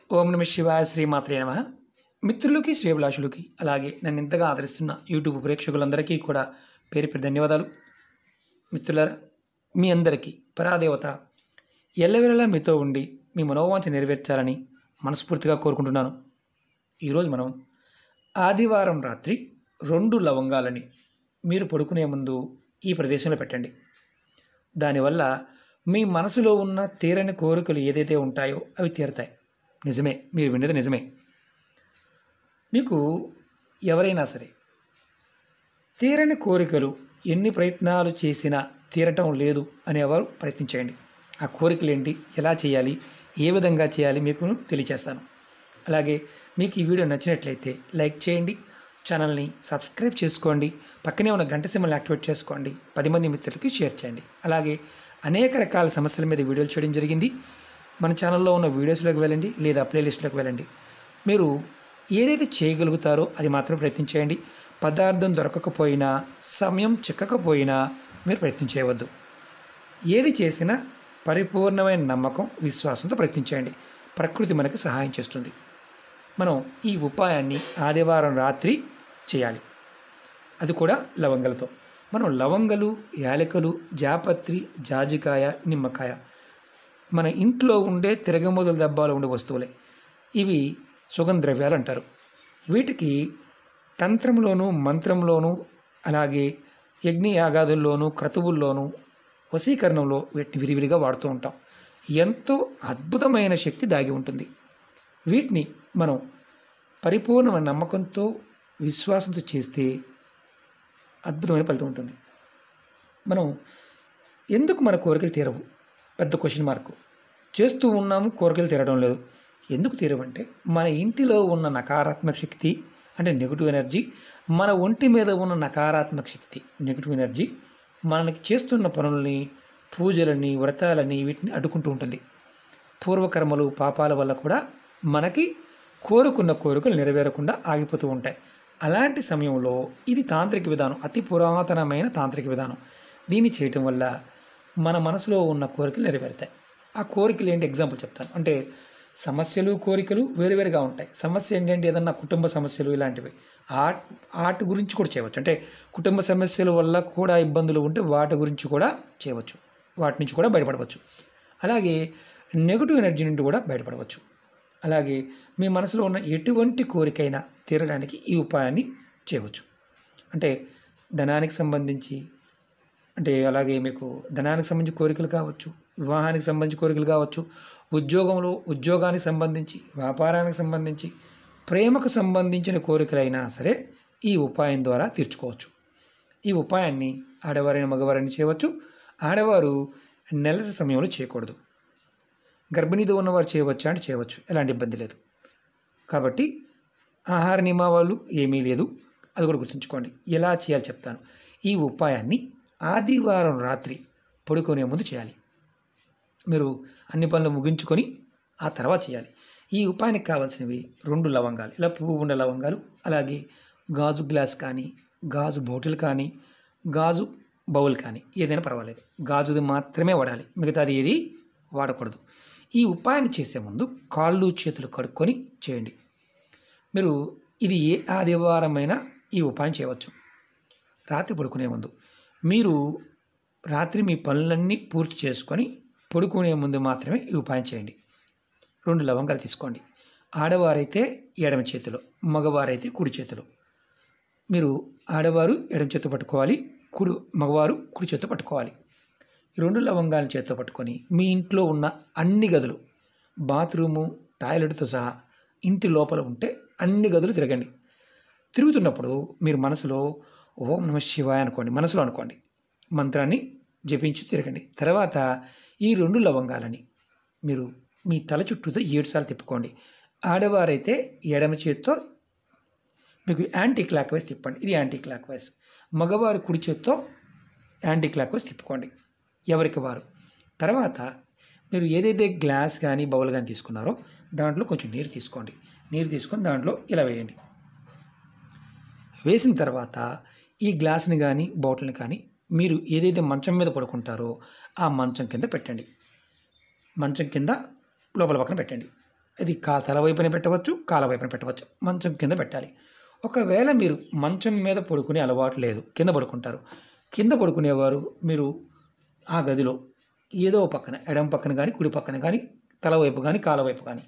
ఓం నమ శివాయ శ్రీమాత్రే నమః. మిత్రులకి శ్రేభిలాషులకి అలాగే నన్ను ఇంతగా ఆదరిస్తున్న యూట్యూబ్ ప్రేక్షకులందరికీ కూడా పేరు పేరు ధన్యవాదాలు. మిత్రులారా, మీ అందరికీ పరాదేవత ఎల్లవేళలా మీతో ఉండి మీ మనోవాంఛ నెరవేర్చాలని మనస్ఫూర్తిగా కోరుకుంటున్నాను. ఈరోజు మనం ఆదివారం రాత్రి 2 లవంగాలని మీరు పడుకునే ముందు ఈ ప్రదేశంలో పెట్టండి. దానివల్ల మీ మనసులో ఉన్న తీరని కోరికలు ఏదైతే ఉంటాయో అవి తీరతాయి. నిజమే, మీరు విన్నది నిజమే. మీకు ఎవరైనా సరే తీరని కోరికలు ఎన్ని ప్రయత్నాలు చేసినా తీరటం లేదు అనేవారు ప్రయత్నించేయండి. ఆ కోరికలు ఏంటి, ఎలా చేయాలి, ఏ విధంగా చేయాలి మీకు తెలియచేస్తాను. అలాగే మీకు ఈ వీడియో నచ్చినట్లయితే లైక్ చేయండి, ఛానల్ని సబ్స్క్రైబ్ చేసుకోండి, పక్కనే ఉన్న గంట సింబల్ని యాక్టివేట్ చేసుకోండి, 10 మంది మిత్రులకి షేర్ చేయండి. అలాగే అనేక రకాల సమస్యల మీద వీడియోలు చేయడం జరిగింది. మన ఛానల్లో ఉన్న వీడియోస్లోకి వెళ్ళండి లేదా ప్లేలిస్ట్లోకి వెళ్ళండి. మీరు ఏదైతే చేయగలుగుతారో అది మాత్రం ప్రయత్నం చేయండి. పదార్థం దొరకకపోయినా, సమయం చిక్కకపోయినా మీరు ప్రయత్నం చేయవద్దు. ఏది చేసినా పరిపూర్ణమైన నమ్మకం, విశ్వాసంతో ప్రయత్నించండి. ప్రకృతి మనకి సహాయం చేస్తుంది. మనం ఈ ఉపాయాన్ని ఆదివారం రాత్రి చేయాలి, అది కూడా లవంగలతో. మనం లవంగలు, యాలకులు, జాపత్రి, జాజికాయ, నిమ్మకాయ మన ఇంట్లో ఉండే తిరగమోదుల డబ్బాలో ఉండే వస్తువులే. ఇవి సుగంధ ద్రవ్యాలు అంటారు. వీటికి తంత్రంలోనూ, మంత్రంలోనూ, అలాగే యజ్ఞయాగాదుల్లోనూ, క్రతువుల్లోనూ, వశీకరణంలో వీటిని విరివిరిగా వాడుతూ ఉంటాం. ఎంతో అద్భుతమైన శక్తి దాగి ఉంటుంది. వీటిని మనం పరిపూర్ణమైన నమ్మకంతో, విశ్వాసంతో చేస్తే అద్భుతమైన ఫలితం ఉంటుంది. మనం ఎందుకు మన కోరికలు తీరవు? పెద్ద క్వశ్చన్ మార్కు. చేస్తూ ఉన్నాము, కోరికలు తీరడం లేదు. ఎందుకు తీరవంటే మన ఇంటిలో ఉన్న నకారాత్మక శక్తి అంటే నెగిటివ్ ఎనర్జీ, మన ఒంటి మీద ఉన్న నకారాత్మక శక్తి నెగిటివ్ ఎనర్జీ మనకి చేస్తున్న పనులని, పూజలని, వ్రతాలని వీటిని అడ్డుకుంటూ ఉంటుంది. పూర్వకర్మలు, పాపాల వల్ల కూడా మనకి కోరుకున్న కోరికలు నెరవేరకుండా ఆగిపోతూ ఉంటాయి. అలాంటి సమయంలో ఇది తాంత్రిక విధానం, అతి పురాతనమైన తాంత్రిక విధానం. దీన్ని చేయటం వల్ల మన మనసులో ఉన్న కోరికలు నెరవేరుతాయి. ఆ కోరికలు ఏంటి ఎగ్జాంపుల్ చెప్తాను. అంటే సమస్యలు, కోరికలు వేరువేరుగా ఉంటాయి. సమస్య ఏంటంటే ఏదన్నా కుటుంబ సమస్యలు ఇలాంటివి, వాటి గురించి కూడా చేయవచ్చు. అంటే కుటుంబ సమస్యల వల్ల కూడా ఇబ్బందులు ఉంటే వాటి గురించి కూడా చేయవచ్చు, వాటి నుంచి కూడా బయటపడవచ్చు. అలాగే నెగిటివ్ ఎనర్జీ నుండి కూడా బయటపడవచ్చు. అలాగే మీ మనసులో ఉన్న ఎటువంటి కోరికైనా తీరడానికి ఈ ఉపాయాన్ని చేయవచ్చు. అంటే ధనానికి సంబంధించి, అంటే అలాగే మీకు ధనానికి సంబంధించి కోరికలు కావచ్చు, వివాహానికి సంబంధించి కోరికలు కావచ్చు, ఉద్యోగానికి సంబంధించి, వ్యాపారానికి సంబంధించి, ప్రేమకు సంబంధించిన కోరికలైనా సరే ఈ ఉపాయం ద్వారా తీర్చుకోవచ్చు. ఈ ఉపాయాన్ని ఆడవారైన మగవారైనా చేయవచ్చు. ఆడవారు నెలసరి సమయంలో చేయకూడదు. గర్భిణీతో ఉన్నవారు చేయవచ్చా అంటే చేయవచ్చు, ఎలాంటి ఇబ్బంది లేదు. కాబట్టి ఆహార నియమాలు ఏమీ లేదు, అది కూడా గుర్తుంచుకోండి. ఎలా చేయాలో చెప్తాను. ఈ ఉపాయాన్ని ఆదివారం రాత్రి పడుకునే ముందు చేయాలి. మీరు అన్ని పనులు ముగించుకొని ఆ తర్వాత చేయాలి. ఈ ఉపాయానికి కావాల్సినవి 2 లవంగాలు, ఇలా పువ్వు ఉండే లవంగాలు, అలాగే గాజు గ్లాస్ కానీ, గాజు బాటిల్ కానీ, గాజు బౌల్ కానీ ఏదైనా పర్వాలేదు. గాజుది మాత్రమే వాడాలి, మిగతాది ఏది వాడకూడదు. ఈ ఉపాయాన్ని చేసే ముందు కాళ్ళు చేతులు కడుక్కొని చేయండి. మీరు ఇది ఏ ఆదివారమైనా ఈ ఉపాయం చేయవచ్చు. రాత్రి పడుకునే ముందు మీరు రాత్రి మీ పనులన్నీ పూర్తి చేసుకొని పడుకునే ముందు మాత్రమే ఈ ఉపాయం చేయండి. 2 లవంగాలు తీసుకోండి. ఆడవారైతే ఎడమ చేతిలో, మగవారైతే కుడి చేతిలో. మీరు ఆడవారు ఎడమ చేతితో పట్టుకోవాలి, మగవారు కుడి చేతితో పట్టుకోవాలి. ఈ 2 లవంగాలను చేతితో పట్టుకొని మీ ఇంట్లో ఉన్న అన్ని గదులు, బాత్రూము, టాయిలెట్తో సహా ఇంటి లోపల ఉంటే అన్ని గదులు తిరగండి. తిరుగుతున్నప్పుడు మీరు మనసులో ఓం నమ శివాయ అనుకోండి, మనసులో అనుకోండి, మంత్రాన్ని జపించి తిరగండి. తర్వాత ఈ 2 లవంగాలని మీరు మీ తల చుట్టూతో 7 సార్లు తిప్పుకోండి. ఆడవారైతే ఎడమ చేతితో మీకు యాంటీ క్లాక్ వైజ్ తిప్పండి, ఇది యాంటీ క్లాక్ వైజ్. మగవారు కుడి చేతితో యాంటీ క్లాక్ వైజ్ తిప్పుకోండి, ఎవరికి వారు. తర్వాత మీరు ఏదైతే గ్లాస్ కానీ బౌల్ కానీ తీసుకున్నారో దాంట్లో కొంచెం నీరు తీసుకోండి. నీరు తీసుకొని దాంట్లో ఇలా వేయండి. వేసిన తర్వాత ఈ గ్లాస్ని కానీ బాటిల్ని కానీ మీరు ఏదైతే మంచం మీద పడుకుంటారో ఆ మంచం కింద పెట్టండి. మంచం కింద లోపల పక్కన పెట్టండి. ఇది తల వైపున పెట్టవచ్చు, కాల వైపున పెట్టవచ్చు. మంచం కింద పెట్టాలి. ఒకవేళ మీరు మంచం మీద పడుకునే అలవాటు లేదు, కింద పడుకుంటారు. కింద పడుకునేవారు మీరు ఆ గదిలో ఏదో పక్కన, ఎడమ పక్కన కానీ కుడి పక్కన కానీ, తల వైపు కానీ కాల వైపు కానీ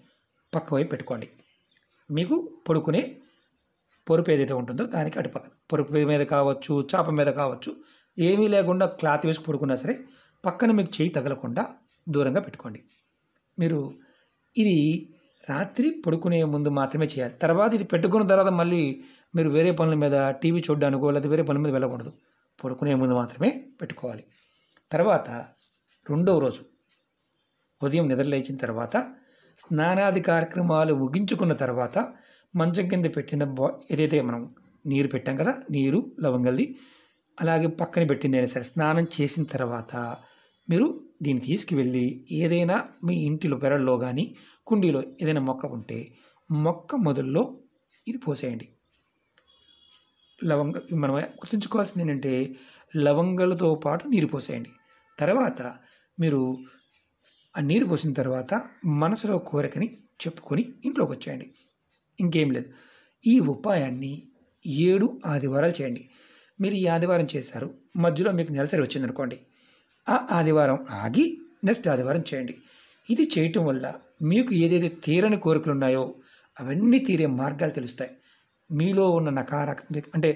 పక్క వైపు పెట్టుకోండి. మీకు పడుకునే పొరుపు ఏదైతే ఉంటుందో దానికి అటు పక్కన, పొరుపు మీద కావచ్చు, చాప మీద కావచ్చు, ఏమీ లేకుండా క్లాత్ వేసి పడుకున్నా సరే పక్కన మీకు చేయి తగలకుండా దూరంగా పెట్టుకోండి. మీరు ఇది రాత్రి పడుకునే ముందు మాత్రమే చేయాలి. తర్వాత ఇది పెట్టుకున్న తర్వాత మళ్ళీ మీరు వేరే పనుల మీద, టీవీ చూడడానికో లేదా వేరే పనుల మీద వెళ్ళకూడదు. పడుకునే ముందు మాత్రమే పెట్టుకోవాలి. తర్వాత రెండవ రోజు ఉదయం నిద్ర లేచిన తర్వాత స్నానాది కార్యక్రమాలు ముగించుకున్న తర్వాత మంచం కింద పెట్టిన ఏదైతే మనం నీరు పెట్టాం కదా, నీరు లవంగల్ది, అలాగే పక్కన పెట్టిందైనా సరే స్నానం చేసిన తర్వాత మీరు దీన్ని తీసుకువెళ్ళి ఏదైనా మీ ఇంటిలో పెరల్లో కానీ కుండీలో ఏదైనా మొక్క ఉంటే మొక్క మొదల్లో ఇది పోసేయండి. మనం గుర్తుంచుకోవాల్సింది ఏంటంటే లవంగాలతో పాటు నీరు పోసేయండి. తర్వాత మీరు ఆ నీరు పోసిన తర్వాత మనసులో కోరికని చెప్పుకొని ఇంట్లోకి వచ్చేయండి. ఇంకేం లేదు. ఈ ఉపాయాన్ని 7 ఆదివారాలు చేయండి. మీరు ఈ ఆదివారం చేశారు, మధ్యలో మీకు నెలసరి వచ్చిందనుకోండి, ఆ ఆదివారం ఆగి నెక్స్ట్ ఆదివారం చేయండి. ఇది చేయటం వల్ల మీకు ఏదైతే తీరని కోరికలు ఉన్నాయో అవన్నీ తీరే మార్గాలు తెలుస్తాయి. మీలో ఉన్న నకారాత్మక అంటే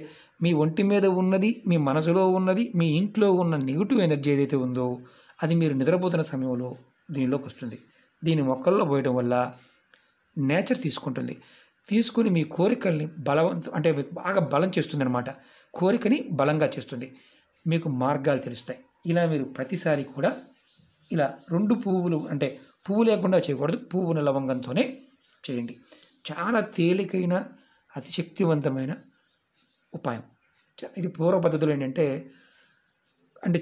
మీ ఒంటి మీద ఉన్నది, మీ మనసులో ఉన్నది, మీ ఇంట్లో ఉన్న నెగిటివ్ ఎనర్జీ ఏదైతే ఉందో అది మీరు నిద్రపోతున్న సమయంలో దీనిలోకి వస్తుంది. దీని మొక్కల్లో పోయడం వల్ల నేచర్ తీసుకుంటుంది. తీసుకుని మీ కోరికల్ని అంటే మీకు బాగా బలం చేస్తుంది అనమాట. కోరికని బలంగా చేస్తుంది. మీకు మార్గాలు తెలుస్తాయి. ఇలా మీరు ప్రతిసారి కూడా ఇలా 2 పువ్వులు, అంటే పువ్వు లేకుండా చేయకూడదు, పువ్వున లవంగంతోనే చేయండి. చాలా తేలికైన అతి శక్తివంతమైన ఉపాయం. ఇది పూర్వ పద్ధతులు ఏంటంటే,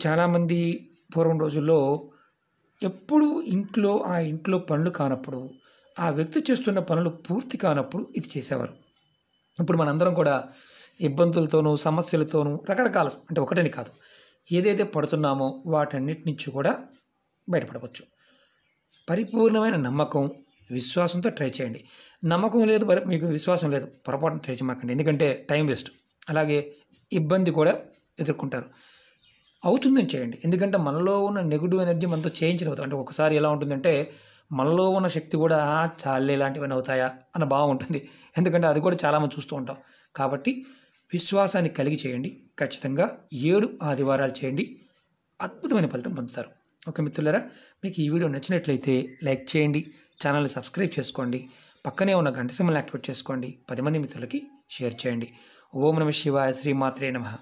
చాలామంది పూర్వం రోజుల్లో ఎప్పుడు ఆ ఇంట్లో పనులు కానప్పుడు, ఆ వ్యక్తి చేస్తున్న పనులు పూర్తి కానప్పుడు ఇది చేసేవారు. ఇప్పుడు మనందరం కూడా ఇబ్బందులతోనూ సమస్యలతోనూ రకరకాల, ఒకటని కాదు, ఏదైతే పడుతున్నామో వాటన్నిటి నుంచి కూడా బయటపడవచ్చు. పరిపూర్ణమైన నమ్మకం, విశ్వాసంతో ట్రై చేయండి. నమ్మకం లేదు, మీకు విశ్వాసం లేదు, పొరపాటున ట్రై చేయమాకండి. ఎందుకంటే టైం వేస్ట్, అలాగే ఇబ్బంది కూడా ఎదుర్కొంటారు. అవుతుందని చేయండి. ఎందుకంటే మనలో ఉన్న నెగిటివ్ ఎనర్జీ మనతో చేయించడం. ఒకసారి ఎలా ఉంటుందంటే మనలో ఉన్న శక్తి కూడా చాలే ఇలాంటివన్నీ అవుతాయా అన్న భావం ఉంటుంది. ఎందుకంటే అది కూడా చాలామంది చూస్తూ ఉంటాం. కాబట్టి విశ్వాసాన్ని కలిగి చేయండి. ఖచ్చితంగా 7 ఆదివారాలు చేయండి. అద్భుతమైన ఫలితం పొందుతారు. ఓకే మిత్రులారా, మీకు ఈ వీడియో నచ్చినట్లయితే లైక్ చేయండి, ఛానల్ని సబ్స్క్రైబ్ చేసుకోండి, పక్కనే ఉన్న గంట సింబల్ని యాక్టివేట్ చేసుకోండి, 10 మంది మిత్రులకి షేర్ చేయండి. ఓం నమః శివాయ, శ్రీమాత్రే నమః.